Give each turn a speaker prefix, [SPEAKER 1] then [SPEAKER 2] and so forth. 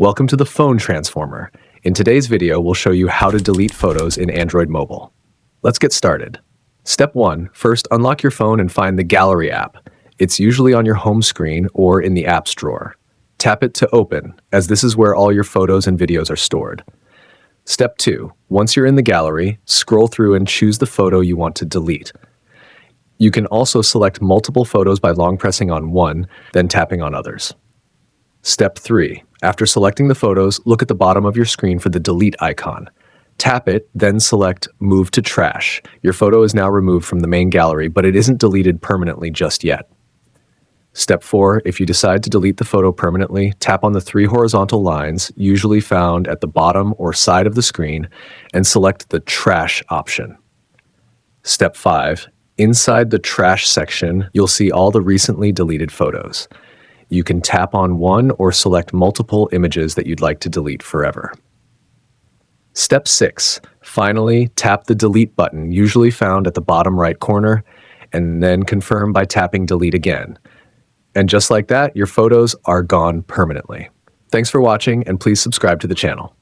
[SPEAKER 1] Welcome to the phone transformer. In today's video, we'll show you how to delete photos in Android Mobile. Let's get started. Step 1. First, unlock your phone and find the Gallery app. It's usually on your home screen or in the apps drawer. Tap it to open, as this is where all your photos and videos are stored. Step 2. Once you're in the gallery, scroll through and choose the photo you want to delete. You can also select multiple photos by long pressing on one, then tapping on others. Step 3. After selecting the photos, look at the bottom of your screen for the delete icon. Tap it, then select Move to Trash. Your photo is now removed from the main gallery, but it isn't deleted permanently just yet. Step 4. If you decide to delete the photo permanently, tap on the 3 horizontal lines, usually found at the bottom or side of the screen, and select the Trash option. Step 5. Inside the Trash section, you'll see all the recently deleted photos. You can tap on one or select multiple images that you'd like to delete forever. Step 6. Finally, tap the Delete button, usually found at the bottom right corner, and then confirm by tapping Delete again. And just like that, your photos are gone permanently. Thanks for watching, and please subscribe to the channel.